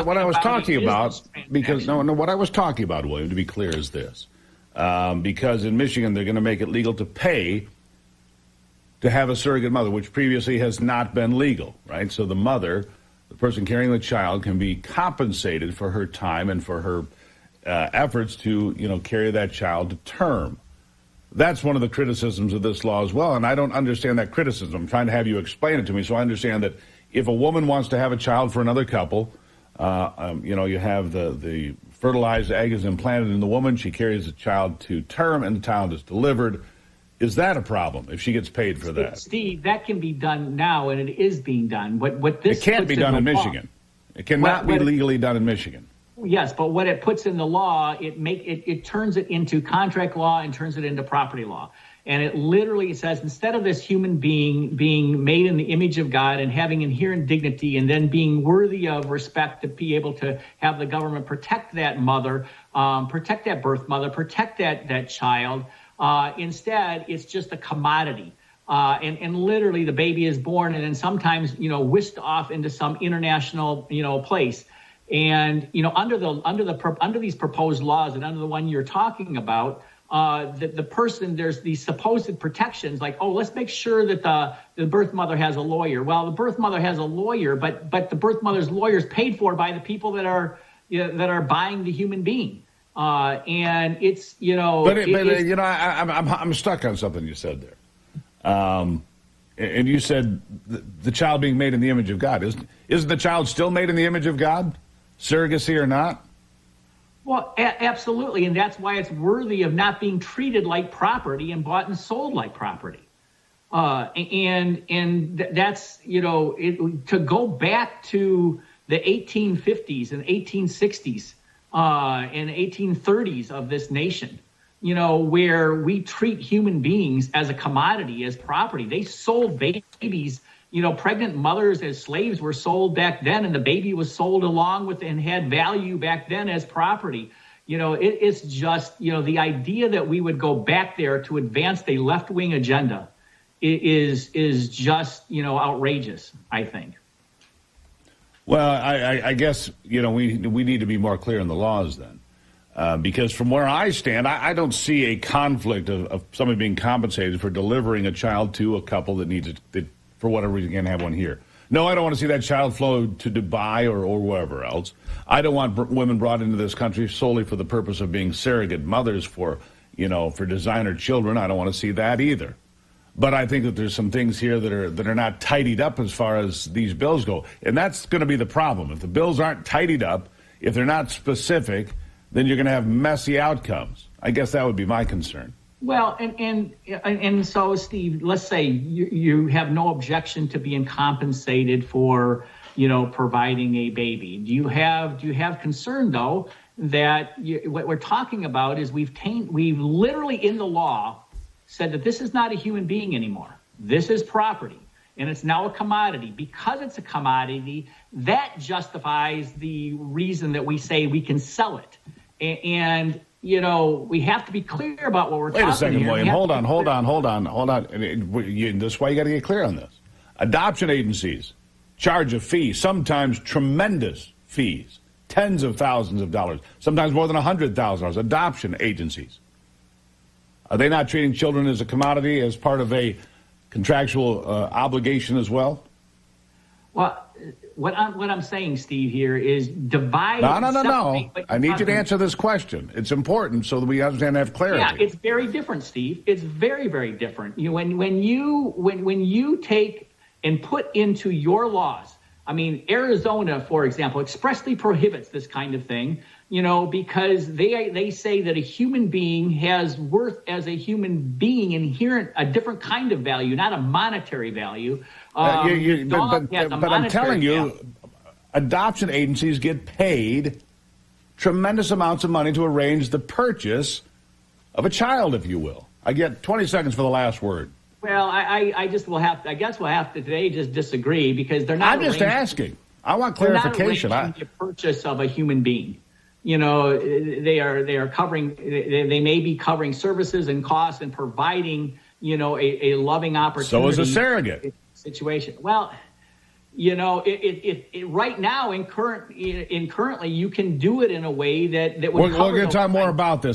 what I was talking about, because what I was talking about, William, to be clear, is this. Because in Michigan, they're going to make it legal to pay to have a surrogate mother, which previously has not been legal, right? So the mother, the person carrying the child, can be compensated for her time and for her efforts to, carry that child to term. That's one of the criticisms of this law as well, and I don't understand that criticism. I'm trying to have you explain it to me so I understand that if a woman wants to have a child for another couple, you have the fertilized egg is implanted in the woman, she carries the child to term, and the child is delivered. Is that a problem if she gets paid for that? Steve, that can be done now, and it is being done. It can't be done in Michigan. It cannot be legally done in Michigan. Yes, but what it puts in the law, it turns it into contract law and turns it into property law. And it literally says instead of this human being being made in the image of God and having inherent dignity and then being worthy of respect to be able to have the government protect that mother, protect that birth mother, protect that child, instead it's just a commodity. And literally the baby is born and then sometimes, whisked off into some international, place. And, under these proposed laws and under the one you're talking about, the person, there's these supposed protections like, let's make sure that the birth mother has a lawyer. Well, the birth mother has a lawyer, but the birth mother's lawyer is paid for by the people that are buying the human being. And it's, I'm stuck on something you said there. And you said the child being made in the image of God. Isn't the child still made in the image of God? Surrogacy or not? Well, absolutely, and that's why it's worthy of not being treated like property and bought and sold like property. And that's, to go back to the 1850s and 1860s and 1830s of this nation, where we treat human beings as a commodity, as property. They sold babies. Pregnant mothers as slaves were sold back then, and the baby was sold along with and had value back then as property. It's just, the idea that we would go back there to advance a left-wing agenda is just, outrageous, I think. Well, I guess, we need to be more clear in the laws then. Because from where I stand, I don't see a conflict of somebody being compensated for delivering a child to a couple that needs it. For whatever reason, can't have one here. No, I don't want to see that child flow to Dubai or wherever else. I don't want women brought into this country solely for the purpose of being surrogate mothers for designer children. I don't want to see that either. But I think that there's some things here that are not tidied up as far as these bills go. And that's going to be the problem. If the bills aren't tidied up, if they're not specific, then you're going to have messy outcomes. I guess that would be my concern. Well, and so, Steve, let's say you have no objection to being compensated for, providing a baby. Do you have concern, though, that what we're talking about is we've literally in the law said that this is not a human being anymore. This is property, and it's now a commodity. Because it's a commodity, that justifies the reason that we say we can sell it. And we have to be clear about what we're talking about. Wait a second, William. Hold on. This is why you got to get clear on this. Adoption agencies charge a fee, sometimes tremendous fees, tens of thousands of dollars, sometimes more than $100,000. Adoption agencies. Are they not treating children as a commodity, as part of a contractual obligation as well? Well, what I'm saying, Steve, here is divide. No. I need you to answer this question. It's important so that we understand and have clarity. Yeah, it's very different, Steve. It's very, very different. When you take and put into your laws, Arizona, for example, expressly prohibits this kind of thing, because they say that a human being has worth as a human being inherent, a different kind of value, not a monetary value. But I'm telling you, adoption agencies get paid tremendous amounts of money to arrange the purchase of a child, if you will. I get 20 seconds for the last word. Well, I guess we'll have to today just disagree because they're not. I'm just asking. I want clarification. They're not arranging the purchase of a human being. They are covering. They may be covering services and costs and providing. A loving opportunity. So is a surrogate situation. Well, right now currently you can do it in a way that would. We're going to talk more about this.